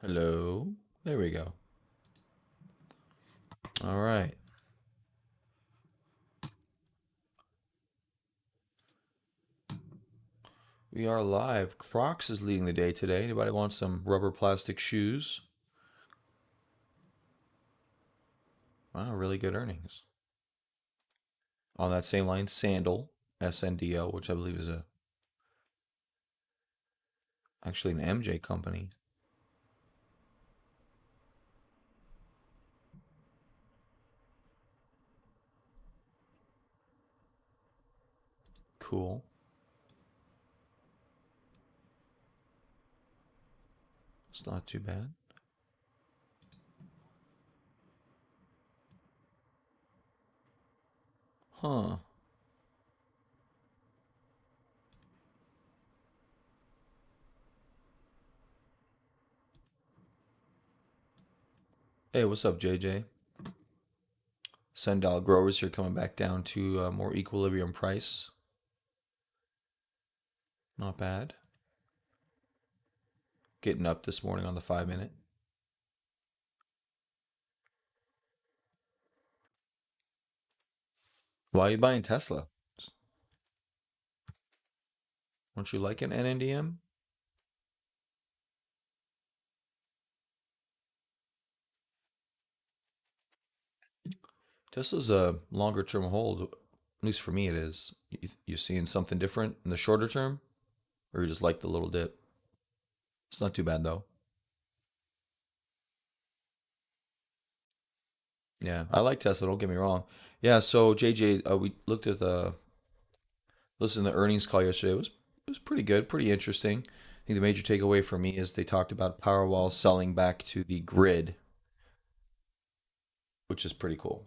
Hello. There we go. All right. We are live. Crocs is leading the day today. Anybody want some rubber plastic shoes? Wow, really good earnings. On that same line, Sandal, SNDL, which I believe is a actually an MJ company. Cool. It's not too bad. Huh. Hey, what's up, JJ? Sandal growers here coming back down to more equilibrium price. Not bad. Getting up this morning on the 5 minute. Why are you buying Tesla? Don't you like an NNDM? Tesla's a longer term hold. At least for me, it is. You seeing something different in the shorter term, or you just like the little dip? It's not too bad though. Yeah, I like Tesla. Don't get me wrong. Yeah. So JJ, we looked at the listened to the earnings call yesterday. It was pretty good, pretty interesting. I think the major takeaway for me is they talked about Powerwall selling back to the grid, which is pretty cool.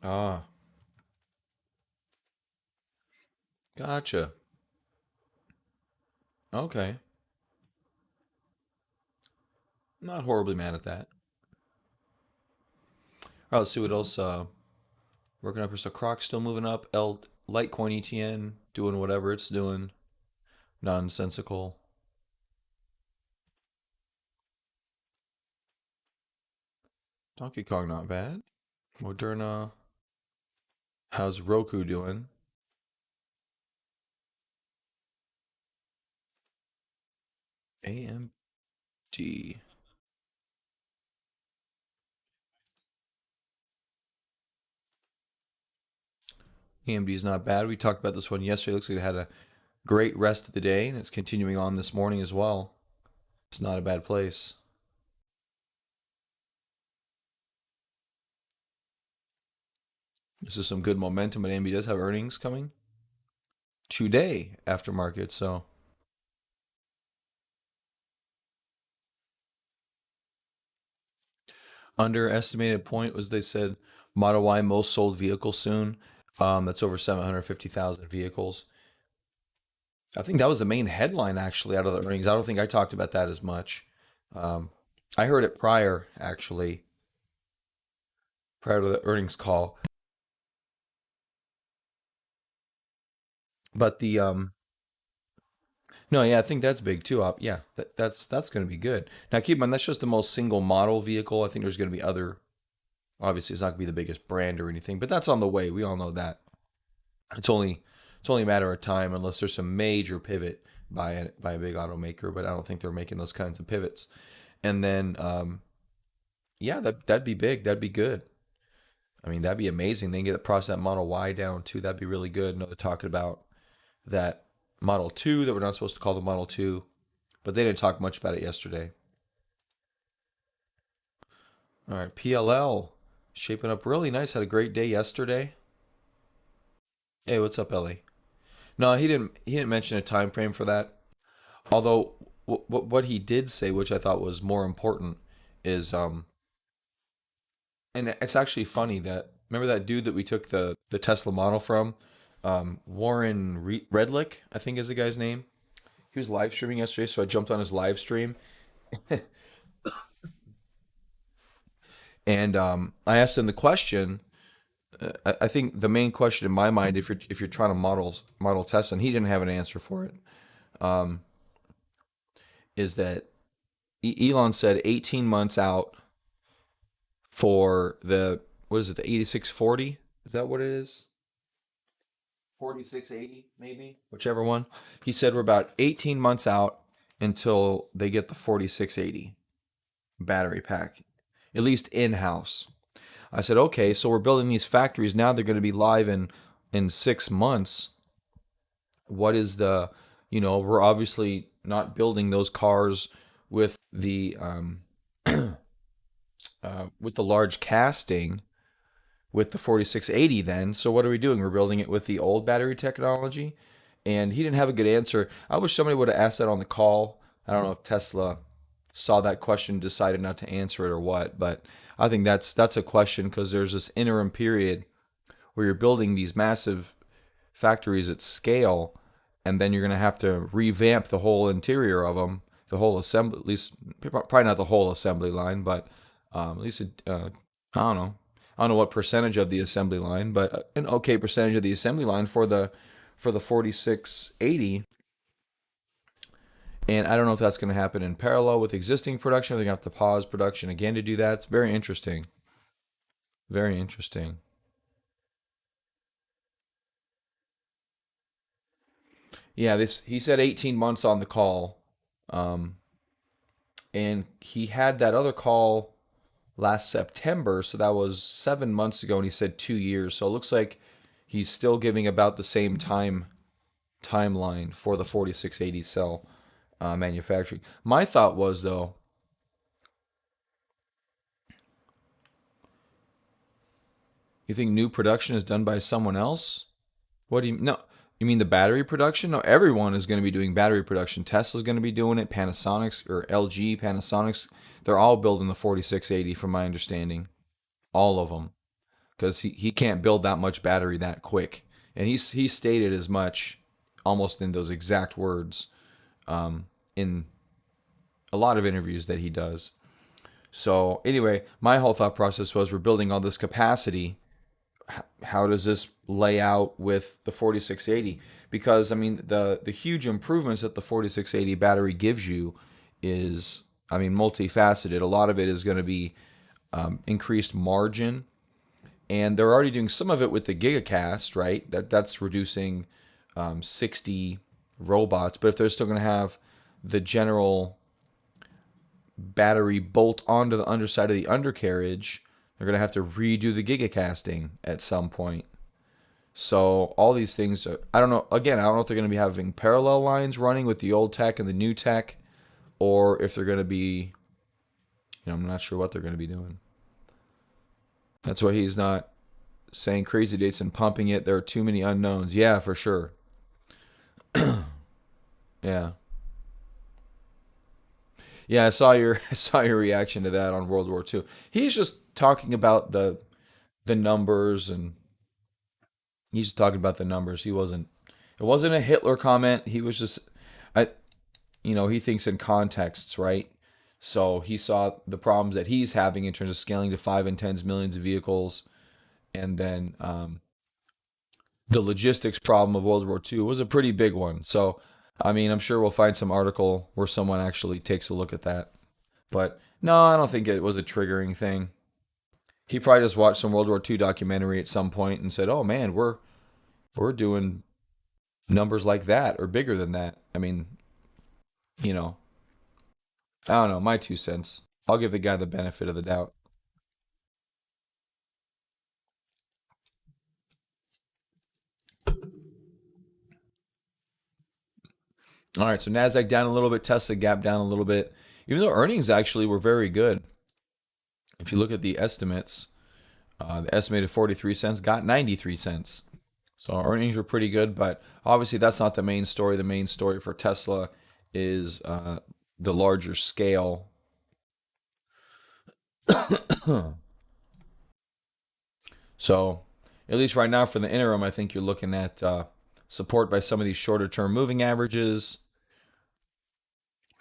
Ah, gotcha. Okay, not horribly mad at that. All right, let's see what else. Working up. So Croc still moving up. Litecoin ETN doing whatever it's doing. Nonsensical. Donkey Kong not bad. Moderna. How's Roku doing? AMD. AMD is not bad. We talked about this one yesterday. Looks like it had a great rest of the day, and it's continuing on this morning as well. It's not a bad place. This is some good momentum, but AMD does have earnings coming today after market. So underestimated point was they said Model Y most sold vehicle soon. That's over 750,000 vehicles. I think that was the main headline actually out of the earnings. I don't think I talked about that as much. Um, I heard it prior actually, prior to the earnings call. But the no, yeah, I think that's big too. Yeah, that's going to be good. Now keep in mind that's just the most single model vehicle. I think there's going to be other. Obviously, it's not going to be the biggest brand or anything, but that's on the way. We all know that. It's only it's only a matter of time unless there's some major pivot by a big automaker. But I don't think they're making those kinds of pivots. And then yeah, that'd be big. That'd be good. I mean, that'd be amazing. They can get the process that Model Y down too. That'd be really good. I know they're talking about that Model 2 that we're not supposed to call the Model 2, but they didn't talk much about it yesterday. All right, PLL shaping up really nice. Had a great day yesterday. Hey, what's up, Ellie? No, he didn't mention a time frame for that. Although what he did say, which I thought was more important, is and it's actually funny that remember that dude that we took the Tesla model from, Warren Redlick, I think is the guy's name. He was live streaming yesterday, so I jumped on his live stream. And I asked him the question. I think the main question in my mind, if you're trying to model Tesla, and he didn't have an answer for it, um, is that Elon said 18 months out for the, what is it, the 8640? Is that what it is? 4680 maybe, whichever one. He said we're about 18 months out until they get the 4680 battery pack, at least in house. I said, okay, so we're building these factories now. They're going to be live in 6 months. What is the, we're obviously not building those cars with the large casting with the 4680 then. So what are we doing? We're building it with the old battery technology. And he didn't have a good answer. I wish somebody would have asked that on the call. I don't know if Tesla saw that question, decided not to answer it or what, but I think that's a question because there's this interim period where you're building these massive factories at scale, and then you're going to have to revamp the whole interior of them, the whole assembly, at least probably not the whole assembly line, but at least I don't know. I don't know what percentage of the assembly line, but an okay percentage of the assembly line for the 4680. And I don't know if that's going to happen in parallel with existing production. They're going to have to pause production again to do that. It's very interesting. Very interesting. Yeah, this he said 18 months on the call, um, and he had that other call last September, so that was 7 months ago, and he said 2 years. So it looks like he's still giving about the same timeline for the 4680 cell manufacturing. My thought was though, you think new production is done by someone else? What do you no? You mean the battery production? No, everyone is going to be doing battery production. Tesla's going to be doing it. Panasonic's or LG, Panasonic's, they're all building the 4680 from my understanding. All of them. Because he can't build that much battery that quick. And he stated as much almost in those exact words in a lot of interviews that he does. So anyway, my whole thought process was we're building all this capacity. How does this lay out with the 4680? Because I mean the huge improvements that the 4680 battery gives you is, I mean, multifaceted. A lot of it is going to be increased margin, and they're already doing some of it with the gigacast, right? That's reducing 60 robots, but if they're still going to have the general battery bolt onto the underside of the undercarriage, they're going to have to redo the gigacasting at some point. So all these things, I don't know. Again, I don't know if they're going to be having parallel lines running with the old tech and the new tech, or if they're going to be, I'm not sure what they're going to be doing. That's why he's not saying crazy dates and pumping it. There are too many unknowns. Yeah, for sure. Yeah. Yeah, I saw your I saw your reaction to that on World War II. He's just talking about the numbers, and he's just talking about the numbers. He wasn't it wasn't a Hitler comment. He was just I he thinks in contexts, right? So he saw the problems that he's having in terms of scaling to five and tens millions of vehicles, and then the logistics problem of World War II was a pretty big one. So, I mean, I'm sure we'll find some article where someone actually takes a look at that. But no, I don't think it was a triggering thing. He probably just watched some World War II documentary at some point and said, "Oh man, we're doing numbers like that or bigger than that." I mean, you know, I don't know, my 2 cents. I'll give the guy the benefit of the doubt. All right, so Nasdaq down a little bit, Tesla gap down a little bit. Even though earnings actually were very good, if you look at the estimates, the estimated 43 cents got 93 cents. So our earnings were pretty good, but obviously that's not the main story. The main story for Tesla is the larger scale. So at least right now for the interim, I think you're looking at support by some of these shorter term moving averages.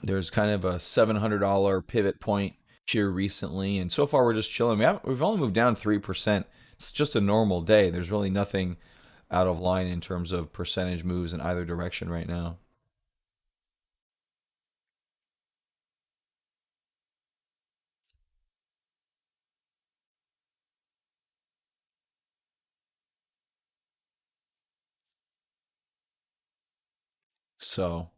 There's kind of a $700 pivot point here recently, and so far we're just chilling. We've only moved down 3%. It's just a normal day. There's really nothing out of line in terms of percentage moves in either direction right now. So,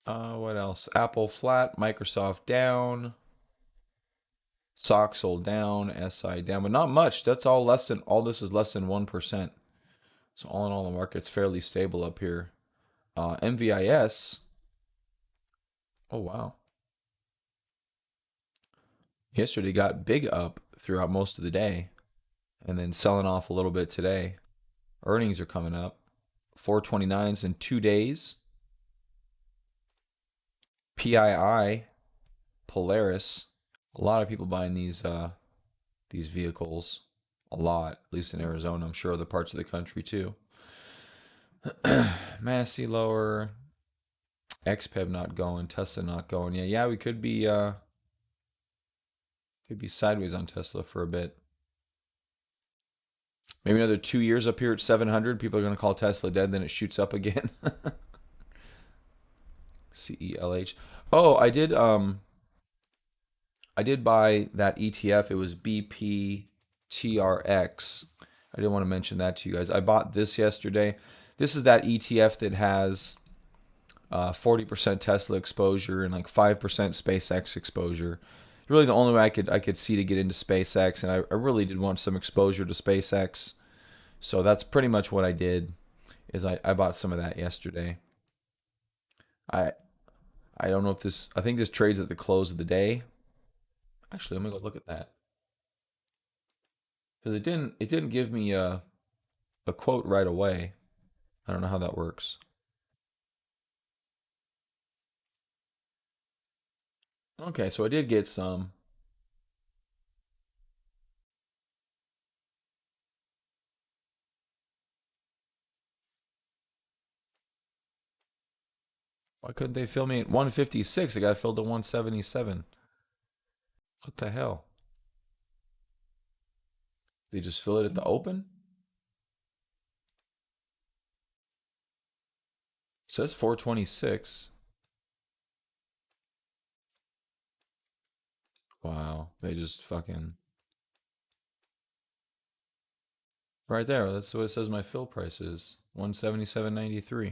what else? Apple flat, Microsoft down, Soxel down, SI down, but not much. That's all this is less than 1%. So all in all, the market's fairly stable up here. MVIS, oh wow. Yesterday got big up throughout most of the day and then selling off a little bit today. Earnings are coming up. 429s in 2 days. PII, Polaris. A lot of people buying these vehicles. A lot, at least in Arizona. I'm sure other parts of the country too. Massey lower. XPEV not going. Tesla not going. Yeah, we could be sideways on Tesla for a bit. Maybe another 2 years up here at 700. People are going to call Tesla dead. Then it shoots up again. CELH. Oh, I did buy that ETF. It was BPTRX. I didn't want to mention that to you guys. I bought this yesterday. This is that ETF that has 40% Tesla exposure and like 5% SpaceX exposure. Really, the only way I could see to get into SpaceX, and I really did want some exposure to SpaceX. So that's pretty much what I did. Is I bought some of that yesterday. I I don't know if this. I think this trades at the close of the day. Actually, let me go look at that because it didn't give me a quote right away. I don't know how that works. Okay, so I did get some. Why couldn't they fill me at 156? I got filled to 177. What the hell? They just fill it at the open? It says 426. Wow, they just fucking right there. That's what it says my fill price is. 177.93.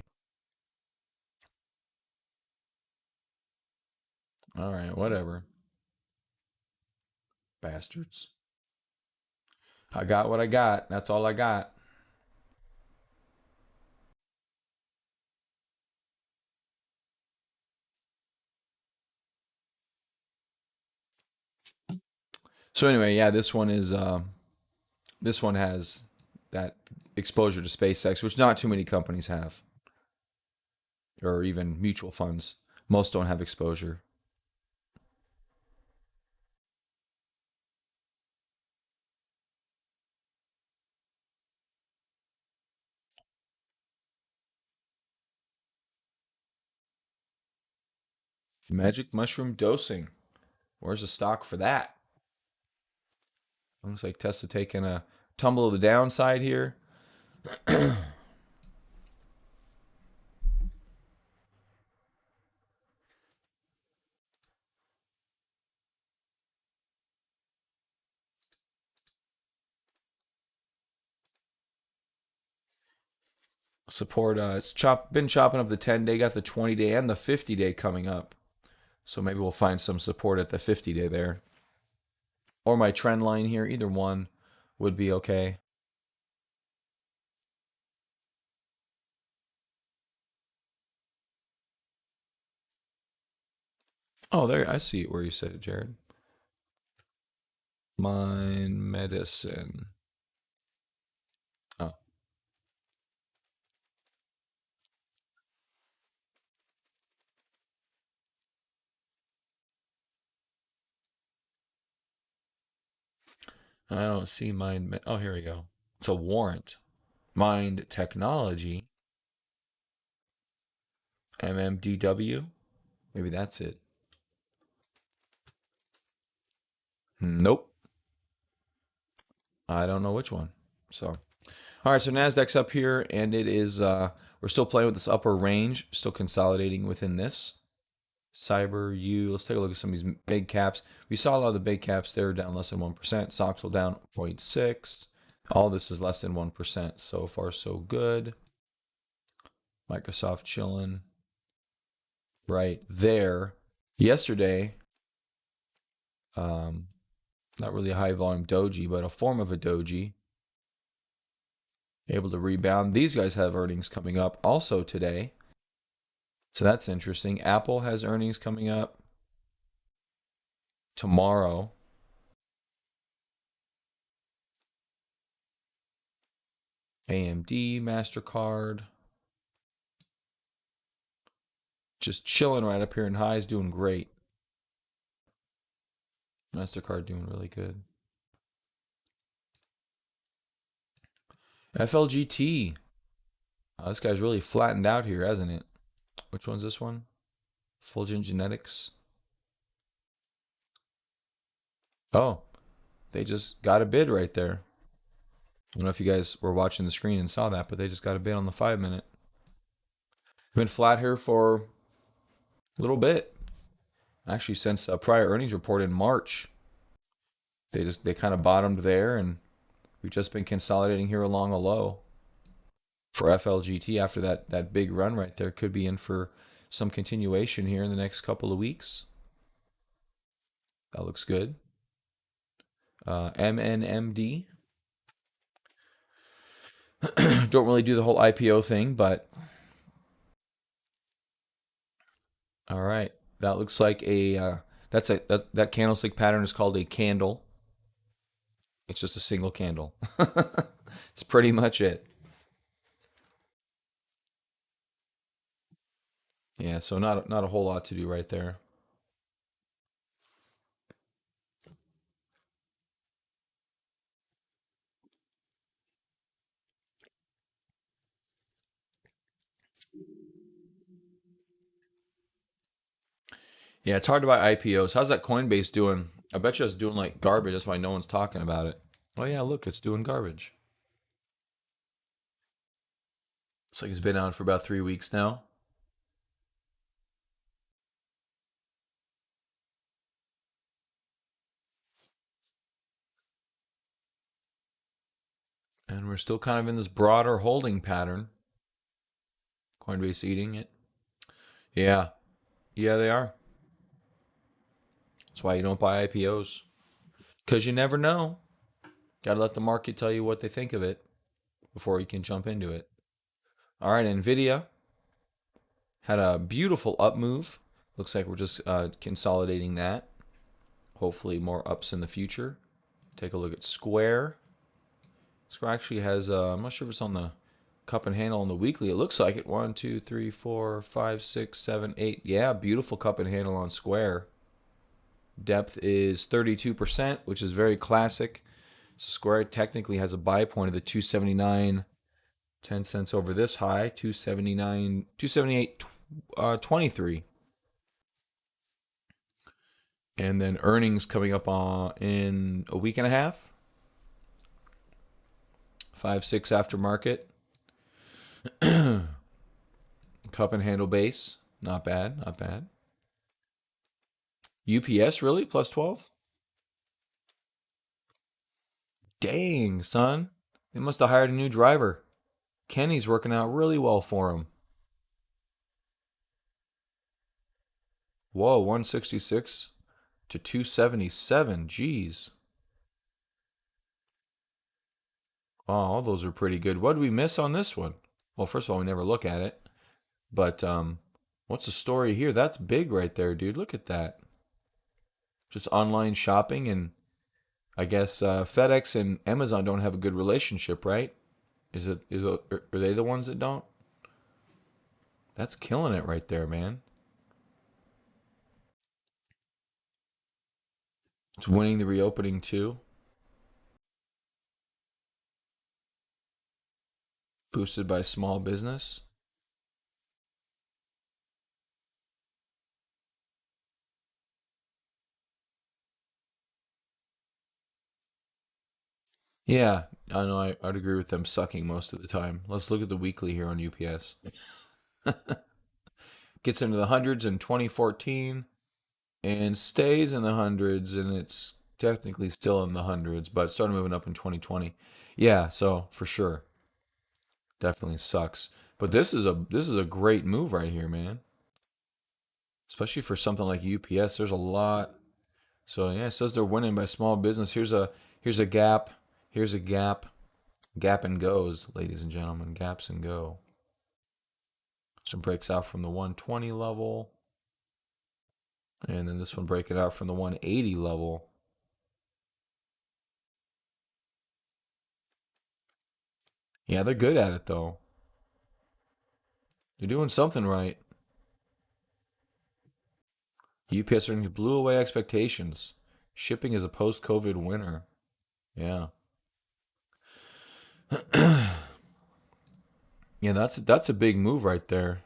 All right, whatever. Bastards. I got what I got. That's all I got. So anyway, yeah, this one has that exposure to SpaceX, which not too many companies have, or even mutual funds. Most don't have exposure. Magic mushroom dosing. Where's the stock for that? Looks like Tesla taking a tumble of the downside here. Support. Been chopping up the 10 day, got the 20 day and the 50 day coming up. So maybe we'll find some support at the 50 day there, or my trend line here. Either one would be okay. Oh, there. I see where you said it, Jared. Mind medicine. Oh, I don't see mind. Oh, here we go. It's a warrant. Mind technology. MMDW. Maybe that's it. Nope. I don't know which one. So, all right. So Nasdaq's up here, and it is. We're still playing with this upper range, still consolidating within this. Cyber U. Let's take a look at some of these big caps. We saw a lot of the big caps. They're down less than 1%. Soxel down 0.6. All this is less than 1%. So far, so good. Microsoft chilling right there. Yesterday, not really a high volume doji, but a form of a doji. Able to rebound. These guys have earnings coming up also today. So that's interesting. Apple has earnings coming up tomorrow. AMD, MasterCard. Just chilling right up here in highs, doing great. MasterCard doing really good. FLGT. This guy's really flattened out here, hasn't it? Which one's this one? Fulgent Genetics. Oh, they just got a bid right there. I don't know if you guys were watching the screen and saw that, but they just got a bid on the 5-minute. Been flat here for a little bit. Actually, since a prior earnings report in March. They kind of bottomed there, and we've just been consolidating here along a low. For FLGT after that big run right there, could be in for some continuation here in the next couple of weeks. That looks good. MNMD. Don't really do the whole IPO thing, but all right. That looks like a that candlestick pattern is called a candle. It's just a single candle. It's pretty much it. Yeah, so not a whole lot to do right there. Yeah, it's hard to buy IPOs. How's that Coinbase doing? I bet you it's doing like garbage. That's why no one's talking about it. Oh yeah, look, it's doing garbage. It's like it's been out for about 3 weeks now. And we're still kind of in this broader holding pattern. Coinbase eating it. Yeah. Yeah, they are. That's why you don't buy IPOs. Because you never know. Gotta let the market tell you what they think of it before you can jump into it. All right, Nvidia had a beautiful up move. Looks like we're just consolidating that. Hopefully more ups in the future. Take a look at Square. Square actually has, I'm not sure if it's on the cup and handle on the weekly. It looks like it. 1, 2, 3, 4, 5, 6, 7, 8. Yeah, beautiful cup and handle on Square. Depth is 32%, which is very classic. So Square technically has a buy point of the 279, 10 cents over this high, 279, 278, 23. And then earnings coming up in a week and a half. 5-6 aftermarket. Cup and handle base. Not bad, not bad. UPS really? Plus 12? Dang, son. They must have hired a new driver. Kenny's working out really well for him. Whoa, 166 to 277. Jeez. Oh, all those are pretty good. What did we miss on this one? Well, first of all, we never look at it. But what's the story here? That's big right there, dude. Look at that. Just online shopping, and I guess FedEx and Amazon don't have a good relationship, right? Are they the ones that don't? That's killing it right there, man. It's winning the reopening too. Boosted by small business. Yeah, I know. I'd agree with them sucking most of the time. Let's look at the weekly here on UPS. Gets into the hundreds in 2014 and stays in the hundreds, and it's technically still in the hundreds, but it started moving up in 2020. Yeah, so for sure, definitely sucks. But this is a great move right here, man. Especially for something like UPS. There's a lot. So yeah, it says they're winning by small business. Here's a gap. Here's a gap. Gap and goes, ladies and gentlemen. Gaps and go. So breaks out from the 120 level. And then this one breaking out from the 180 level. Yeah, they're good at it though. They're doing something right. UPS earnings blew away expectations. Shipping is a post-COVID winner. Yeah. Yeah, that's a big move right there.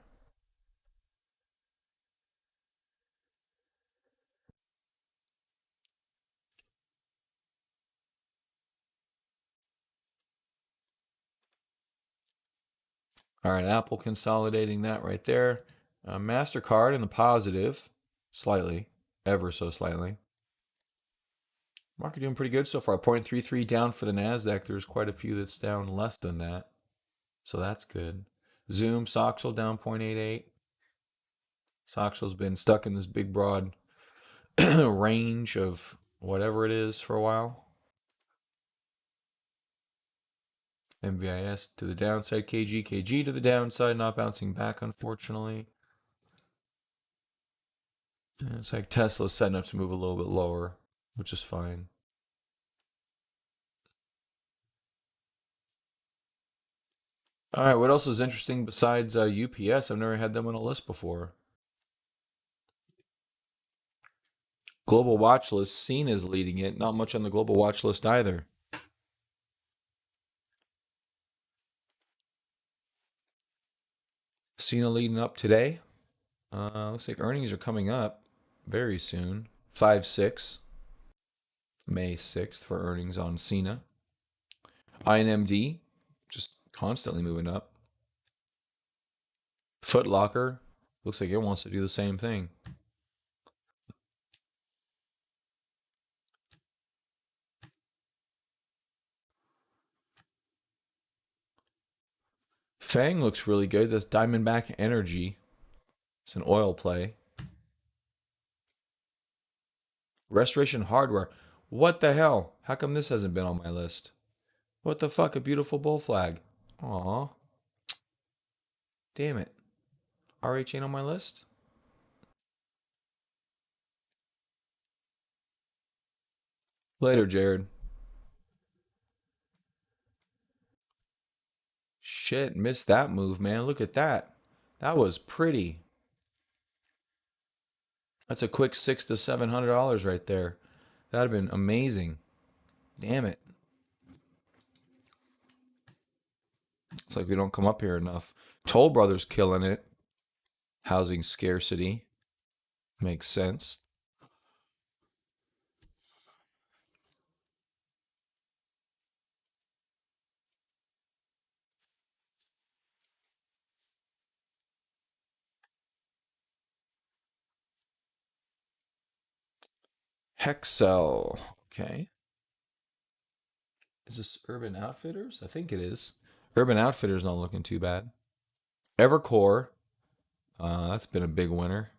All right, Apple consolidating that right there. MasterCard in the positive, slightly, ever so slightly. Market doing pretty good so far. 0.33 down for the Nasdaq. There's quite a few that's down less than that, so that's good. Zoom, Soxel down 0.88. Soxel's been stuck in this big broad range of whatever it is for a while. MVIS to the downside, KG to the downside, not bouncing back, unfortunately. And it's like Tesla's setting up to move a little bit lower, which is fine. All right, what else is interesting besides UPS? I've never had them on a list before. Global watch list, Cena is leading it. Not much on the global watch list either. Cena leading up today. Looks like earnings are coming up very soon. 5/6, May 6th for earnings on Cena. INMD, just constantly moving up. Foot Locker, looks like it wants to do the same thing. Fang looks really good. That's Diamondback Energy. It's an oil play. Restoration Hardware. What the hell? How come this hasn't been on my list? What the fuck? A beautiful bull flag. Aw, damn it. RH ain't on my list? Later, Jared. Shit, missed that move, man. Look at that. That was pretty. That's a quick $600 to $700 right there. That'd have been amazing. Damn it. It's like we don't come up here enough. Toll Brothers killing it. Housing scarcity. Makes sense. Hexel. Okay. Is this Urban Outfitters? I think it is. Urban Outfitters not looking too bad. Evercore. That's been a big winner.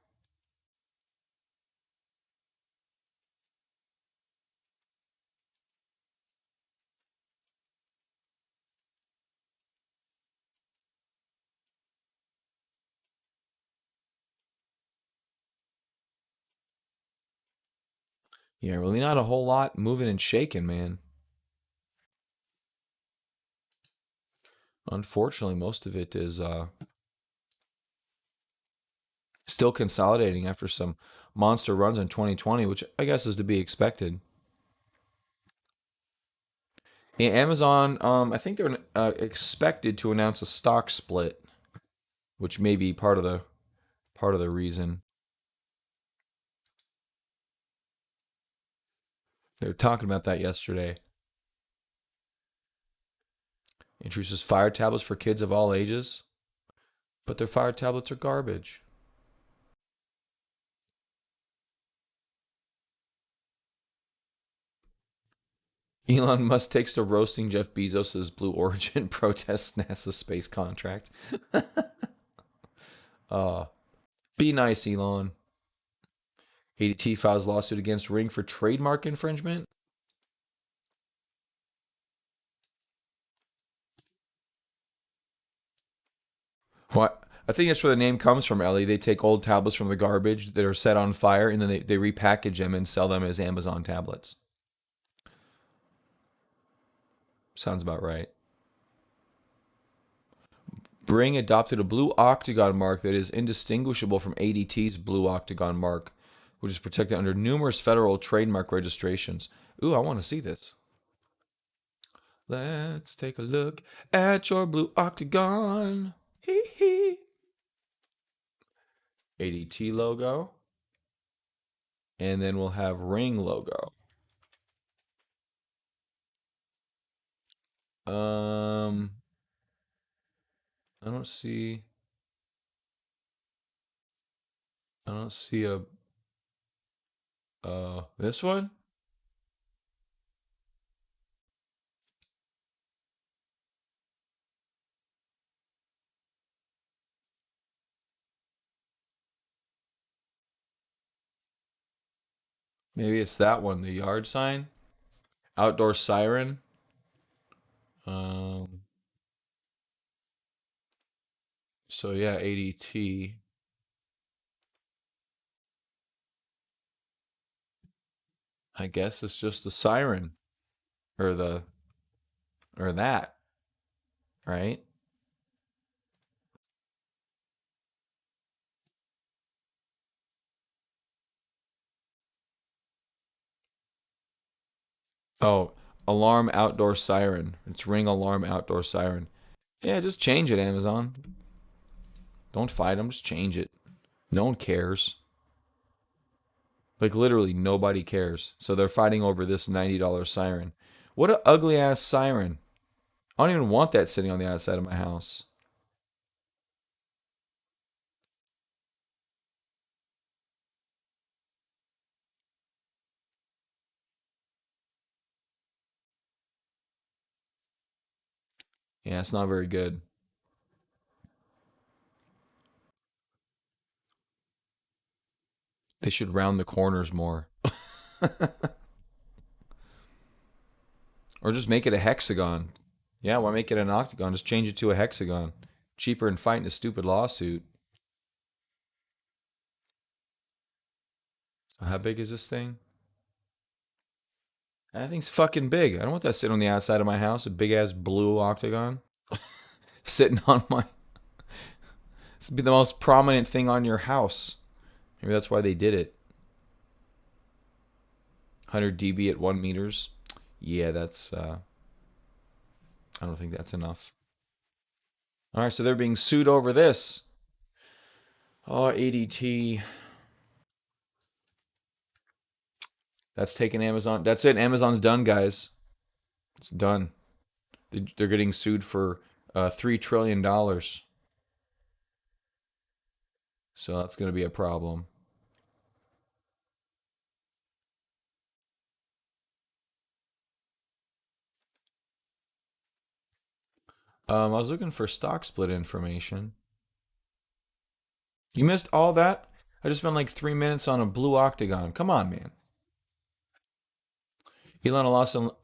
Yeah, really not a whole lot moving and shaking, man. Unfortunately, most of it is still consolidating after some monster runs in 2020, which I guess is to be expected. Yeah, Amazon, I think they're expected to announce a stock split, which may be part of the reason they were talking about that yesterday. Introduces fire tablets for kids of all ages, but their fire tablets are garbage. Elon Musk takes to roasting Jeff Bezos' Blue Origin protests NASA space contract. uh, be nice, Elon. ADT files lawsuit against Ring for trademark infringement. What? I think that's where the name comes from, Ellie. They take old tablets from the garbage that are set on fire and then they repackage them and sell them as Amazon tablets. Sounds about right. Ring adopted a blue octagon mark that is indistinguishable from ADT's blue octagon mark, which is protected under numerous federal trademark registrations. Ooh, I want to see this. Let's take a look at your blue octagon. Hee hee. ADT logo. And then we'll have Ring logo. I don't see. I don't see a. This one. Maybe it's that one. The yard sign. Outdoor siren. Um. So yeah, ADT. I guess it's just the siren or the or that, right? Oh, alarm outdoor siren. It's Ring alarm outdoor siren. Yeah, just change it, Amazon. Don't fight them. Just change it. No one cares. Like literally nobody cares. So they're fighting over this $90 siren. What a ugly ass siren. I don't even want that sitting on the outside of my house. Yeah, it's not very good. They should round the corners more. Or just make it a hexagon. Yeah, why make it an octagon? Just change it to a hexagon. Cheaper than fighting a stupid lawsuit. So how big is this thing? That thing's fucking big. I don't want that sitting on the outside of my house. A big ass blue octagon sitting on my. This would be the most prominent thing on your house. Maybe that's why they did it. 100 dB at 1 meters. Yeah, that's. I don't think that's enough. All right, so they're being sued over this. Oh, ADT. That's taken Amazon. That's it. Amazon's done, guys. It's done. They're getting sued for $3 trillion. So that's going to be a problem. I was looking for stock split information. You missed all that? I just spent like 3 minutes on a blue octagon. Come on, man. Elon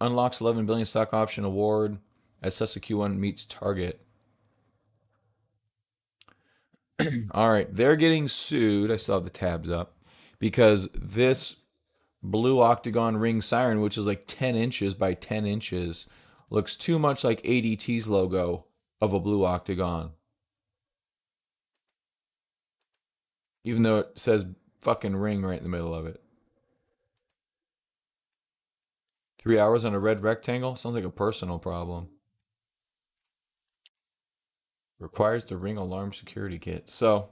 unlocks 11 billion stock option award as Tesla Q1 meets target. All right, they're getting sued. I still have the tabs up because this blue octagon ring siren, which is like 10 inches by 10 inches, looks too much like ADT's logo of a blue octagon. Even though it says fucking ring right in the middle of it. 3 hours on a red rectangle? Sounds like a personal problem. Requires the ring alarm security kit. So,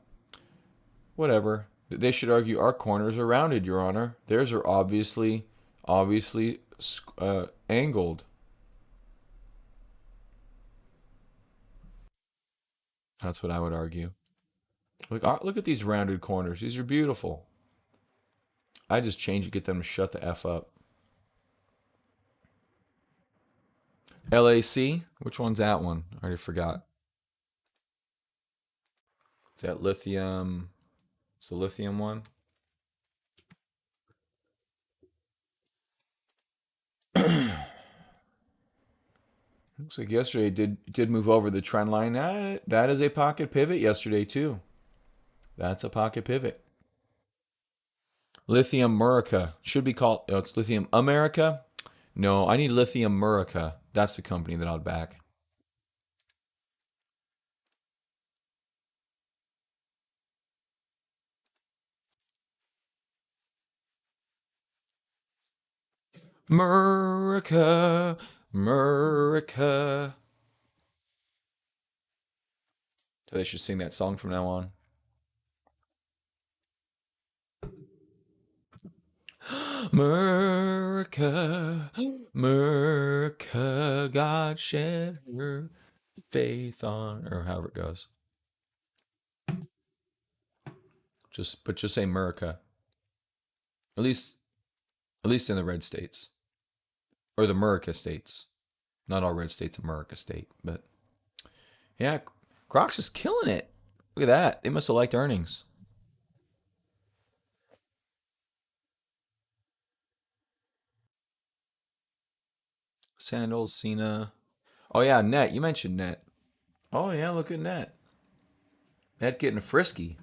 whatever. They should argue our corners are rounded, Your Honor. Theirs are obviously angled. That's what I would argue. Look at these rounded corners. These are beautiful. I just change it, get them to shut the F up. LAC? Which one's that one? I already forgot. Is that lithium? It's the lithium one. Looks like yesterday did move over the trend line. That is a pocket pivot yesterday too. That's a pocket pivot. Lithium Murica should be called. Oh, it's Lithium America. No, I need Lithium Murica. That's the company that I'd back. Murica, Murica. So they should sing that song from now on. Murica, Murica, God shed her faith on, or however it goes. Just say Murica. At least, at least in the red states or the Murica states. Not all red states, America state, but yeah, Crocs is killing it. Look at that. They must have liked earnings. Sandals, Cena. Oh yeah, Net. You mentioned Net. Oh yeah, look at Net. Net getting frisky.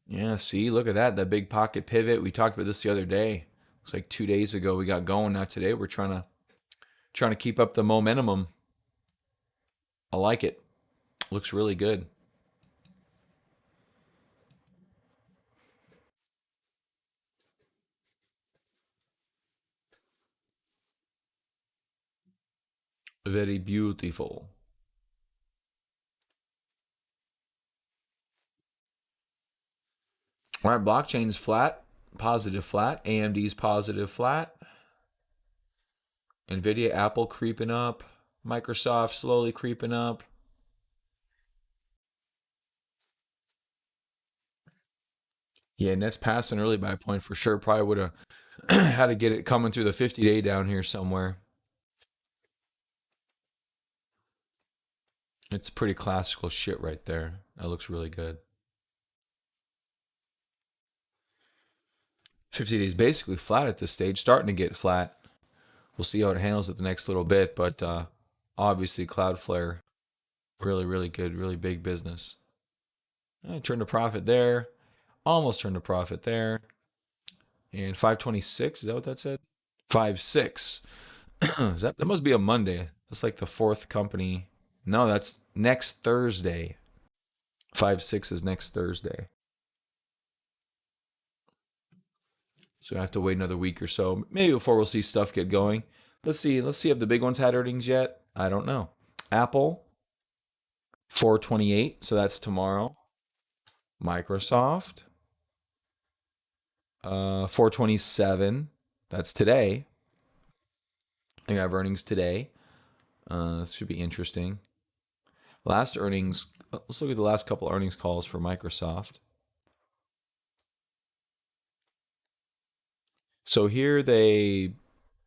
Yeah, see, look at that. That big pocket pivot. We talked about this the other day. It's like 2 days ago we got going. Now today we're trying to keep up the momentum. I like it. Looks really good. Very beautiful. All right, blockchain's flat, positive flat. AMD's positive flat. Nvidia, Apple creeping up. Microsoft slowly creeping up. Yeah, Nets passing early by a point for sure. Probably would have had to get it coming through the 50-day down here somewhere. It's pretty classical shit right there. That looks really good. 50 days basically flat at this stage, starting to get flat. We'll see how it handles it the next little bit, but obviously Cloudflare, really, really good, really big business. I turned a profit there, almost turned a profit there, and 526. Is that what that said? 5.6. That must be a Monday? That's like the fourth company. No, that's next Thursday. 5.6 is next Thursday. So I have to wait another week or so, maybe before we'll see stuff get going. Let's see. Let's see if the big ones had earnings yet. I don't know. Apple 428, so that's tomorrow. Microsoft 427, that's today. I think I have earnings today. Should be interesting. Last earnings. Let's look at the last couple earnings calls for Microsoft. So here they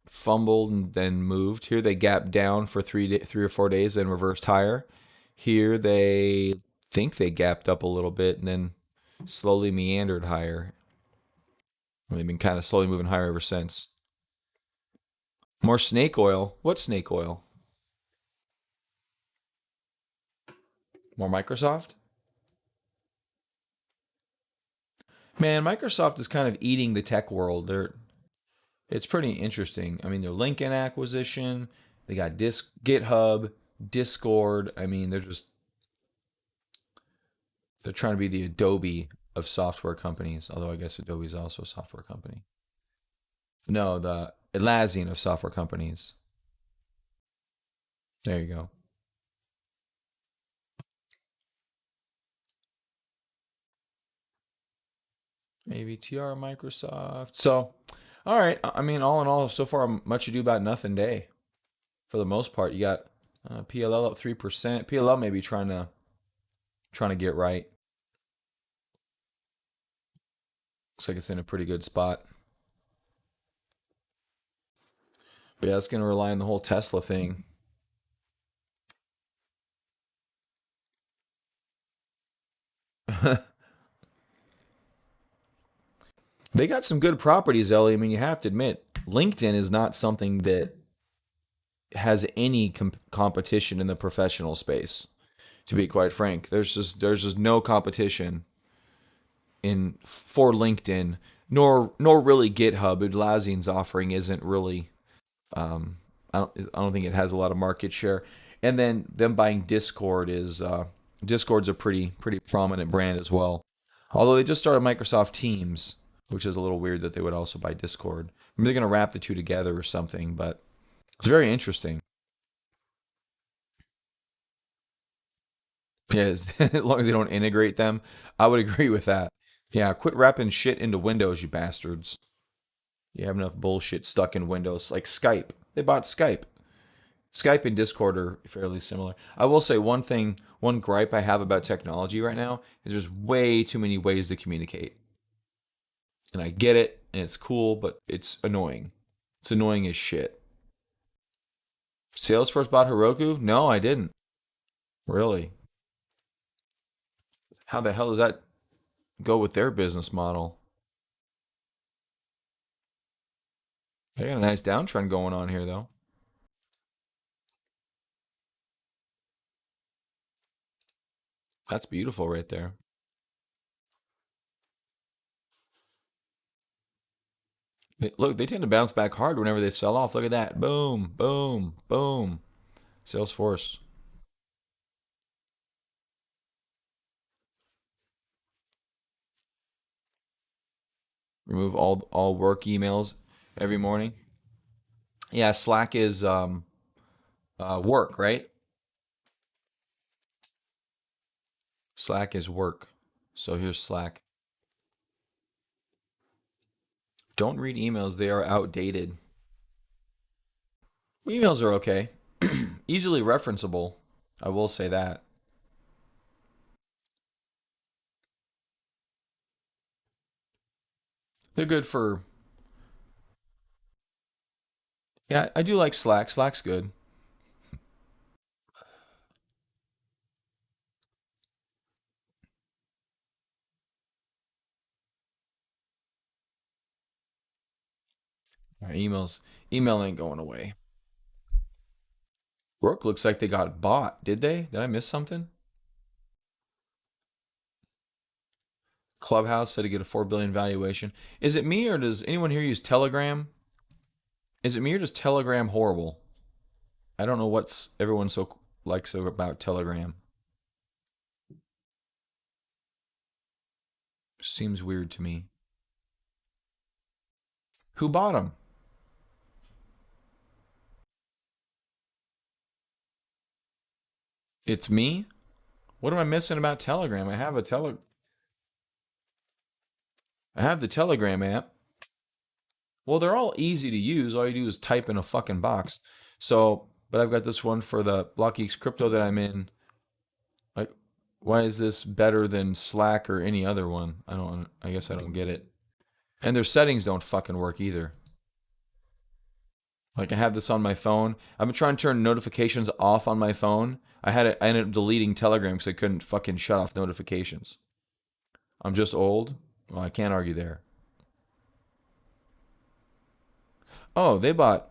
fumbled and then moved. Here they gapped down for 3 or 4 days, then reversed higher. Here they think they gapped up a little bit and then slowly meandered higher. And they've been kind of slowly moving higher ever since. More snake oil. What snake oil? More Microsoft? Man, Microsoft is kind of eating the tech world. It's pretty interesting. I mean, their LinkedIn acquisition, they got GitHub, Discord. I mean, they're trying to be the Adobe of software companies. Although I guess Adobe is also a software company. No, the Atlassian of software companies. There you go. AVTR, Microsoft. So, all right. I mean, all in all, so far, much ado about nothing day. For the most part, you got PLL up 3%. PLL may be trying to get right. Looks like it's in a pretty good spot. But yeah, it's going to rely on the whole Tesla thing. They got some good properties, Ellie. I mean, you have to admit, LinkedIn is not something that has any competition in the professional space. To be quite frank, there's just no competition in for LinkedIn, nor really GitHub. Atlassian's offering isn't really. I don't think it has a lot of market share. And then them buying Discord Discord's a pretty prominent brand as well. Although they just started Microsoft Teams, which is a little weird that they would also buy Discord. Maybe they're going to wrap the two together or something, but it's very interesting. Yeah, as long as they don't integrate them, I would agree with that. Yeah, quit wrapping shit into Windows, you bastards. You have enough bullshit stuck in Windows, like Skype. They bought Skype. Skype and Discord are fairly similar. I will say one gripe I have about technology right now is there's way too many ways to communicate. And I get it, and it's cool, but it's annoying. It's annoying as shit. Salesforce bought Heroku? No, I didn't. Really? How the hell does that go with their business model? They got a nice downtrend going on here, though. That's beautiful right there. Look, they tend to bounce back hard whenever they sell off. Look at that. Boom, boom, boom. Salesforce. Remove all work emails every morning. Yeah, Slack is work, right? Slack is work. So here's Slack. Don't read emails, they are outdated. Emails are okay. Easily referenceable. I will say that. They're good for. Yeah, I do like Slack. Slack's good. Emails. Email ain't going away. Rook looks like they got bought. Did they? Did I miss something? Clubhouse said to get a 4 billion valuation. Is it me or does anyone here use Telegram? Is it me or does Telegram horrible? I don't know what's everyone so likes about Telegram. Seems weird to me. Who bought them? It's me. What am I missing about Telegram? I have the Telegram app. Well, they're all easy to use. All you do is type in a fucking box. So, but I've got this one for the BlockGeeks crypto that I'm in. Like, why is this better than Slack or any other one? I don't. I guess I don't get it. And their settings don't fucking work either. Like I have this on my phone. I've been trying to turn notifications off on my phone. I ended up deleting Telegram because I couldn't fucking shut off notifications. I'm just old. Well, I can't argue there. Oh, they bought.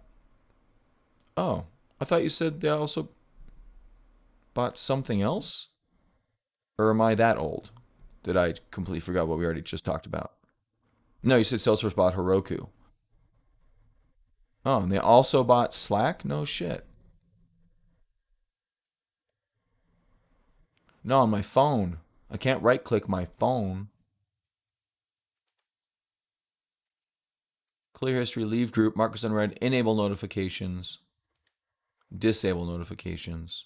Oh, I thought you said they also bought something else. Or am I that old? Did I completely forgot what we already just talked about? No, you said Salesforce bought Heroku. Oh, and they also bought Slack? No shit. No, on my phone. I can't right click my phone. Clear history, leave group, markers unread, enable notifications, disable notifications.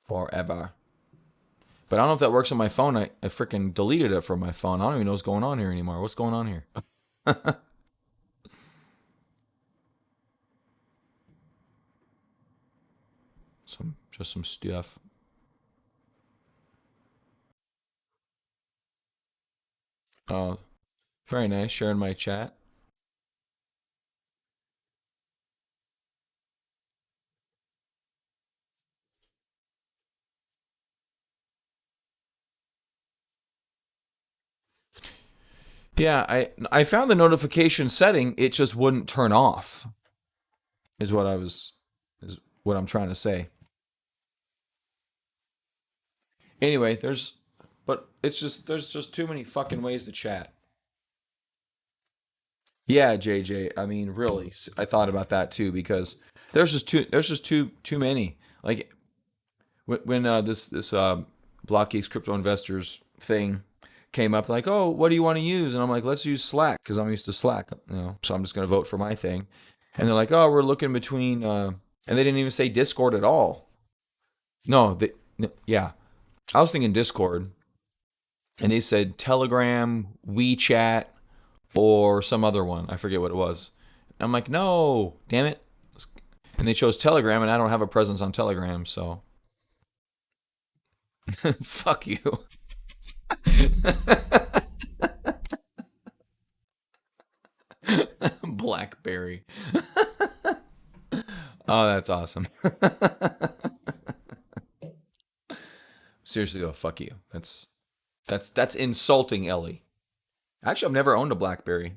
Forever. But I don't know if that works on my phone. I freaking deleted it from my phone. I don't even know what's going on here anymore. What's going on here? Some stuff. Oh, very nice. Sharing my chat. Yeah, I found the notification setting. It just wouldn't turn off. Is what I was is what I'm trying to say. Anyway, but it's just there's just too many fucking ways to chat. Yeah, JJ. I mean, really, I thought about that too because there's just too many. Like when this Block Geeks crypto investors thing came up, like, oh, what do you want to use? And I'm like, let's use Slack because I'm used to Slack, So I'm just gonna vote for my thing. And they're like, oh, we're looking between, and they didn't even say Discord at all. No, yeah, I was thinking Discord, and they said Telegram, WeChat, or some other one. I forget what it was. I'm like, no, damn it. And they chose Telegram, and I don't have a presence on Telegram, so fuck you. BlackBerry. Oh, that's awesome. Seriously though, fuck you. That's insulting, Ellie. Actually, I've never owned a BlackBerry.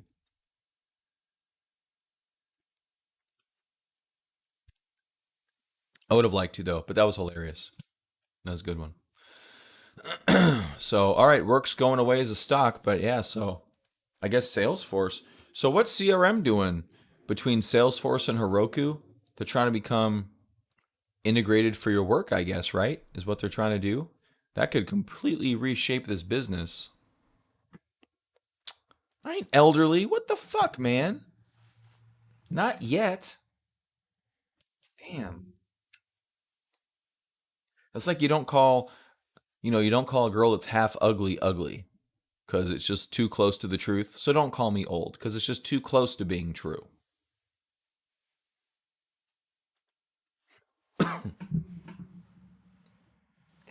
I would have liked to though, but that was hilarious. That was a good one. So, all right, work's going away as a stock, but yeah, so I guess Salesforce. So what's CRM doing between Salesforce and Heroku? They're trying to become integrated for your work, I guess, right? Is what they're trying to do. That could completely reshape this business. I ain't elderly. What the fuck, man? Not yet. Damn. That's like you don't call a girl that's half ugly ugly because it's just too close to the truth. So don't call me old because it's just too close to being true.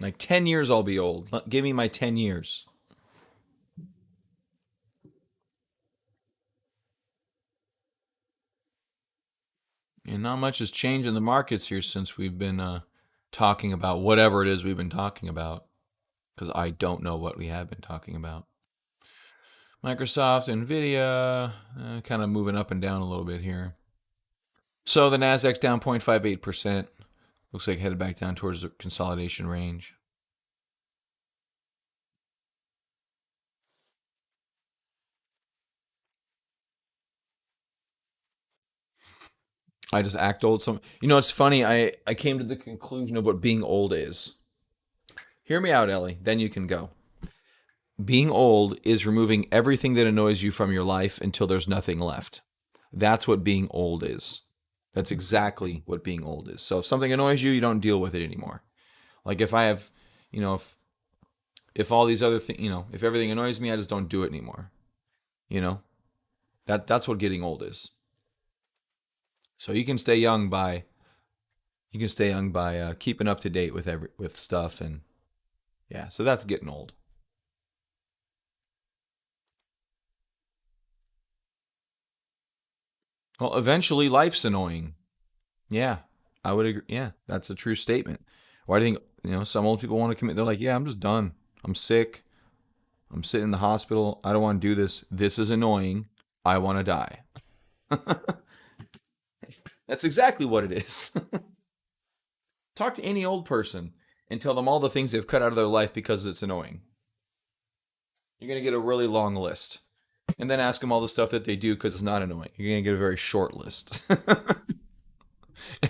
Like 10 years I'll be old. Give me my 10 years. And not much has changed in the markets here since we've been talking about whatever it is we've been talking about because I don't know what we have been talking about. Microsoft, Nvidia, kind of moving up and down a little bit here. So the Nasdaq's down 0.58%. Looks like headed back down towards the consolidation range. I just act old. It's funny. I came to the conclusion of what being old is. Hear me out, Ellie. Then you can go. Being old is removing everything that annoys you from your life until there's nothing left. That's what being old is. That's exactly what being old is. So if something annoys you, you don't deal with it anymore. Like if I have, you know, if all these other things, if everything annoys me, I just don't do it anymore. You know, that's what getting old is. So you can stay young by keeping up to date with stuff, and yeah. So that's getting old. Well, eventually life's annoying. Yeah, I would agree. Yeah, that's a true statement. Why do you think some old people want to commit? They're like, yeah, I'm just done. I'm sick. I'm sitting in the hospital. I don't want to do this. This is annoying. I want to die. That's exactly what it is. Talk to any old person and tell them all the things they've cut out of their life because it's annoying. You're going to get a really long list. And then ask them all the stuff that they do because it's not annoying. You're going to get a very short list.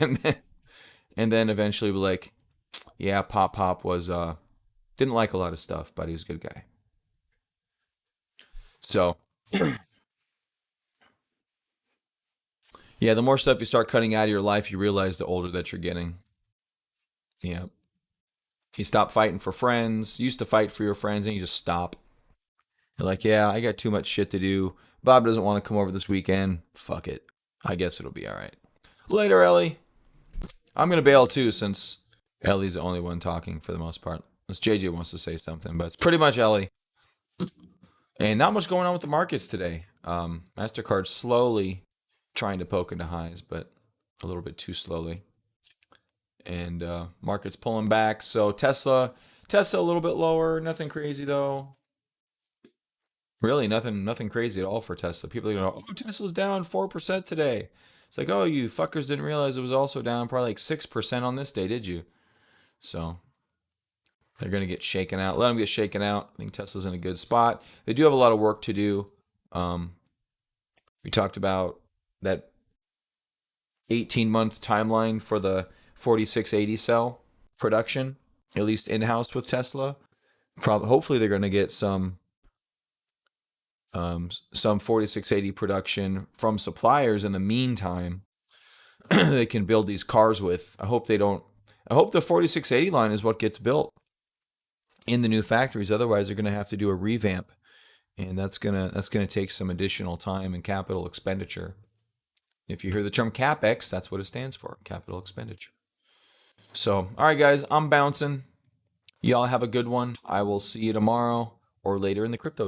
and then, and then eventually be like, yeah, Pop was didn't like a lot of stuff, but he was a good guy. So yeah, the more stuff you start cutting out of your life, you realize the older that you're getting. Yeah. You stop fighting for friends. You used to fight for your friends and you just stop. You're like, yeah, I got too much shit to do. Bob doesn't want to come over this weekend. Fuck it. I guess it'll be all right. Later, Ellie. I'm gonna bail too, since Ellie's the only one talking for the most part. Unless JJ wants to say something, but it's pretty much Ellie. And not much going on with the markets today. Mastercard slowly trying to poke into highs, but a little bit too slowly. And markets pulling back. So Tesla a little bit lower. Nothing crazy though. Really, nothing crazy at all for Tesla. People are going, oh, Tesla's down 4% today. It's like, oh, you fuckers didn't realize it was also down probably like 6% on this day, did you? So they're going to get shaken out. Let them get shaken out. I think Tesla's in a good spot. They do have a lot of work to do. We talked about that 18-month timeline for the 4680 cell production, at least in-house with Tesla. Hopefully they're going to get some 4680 production from suppliers in the meantime. They can build these cars with. I hope the 4680 line is what gets built in the new factories. Otherwise, they're going to have to do a revamp, and that's gonna take some additional time and capital expenditure. If you hear the term CapEx, that's what it stands for, capital expenditure. So, all right, guys, I'm bouncing. Y'all have a good one. I will see you tomorrow or later in the crypto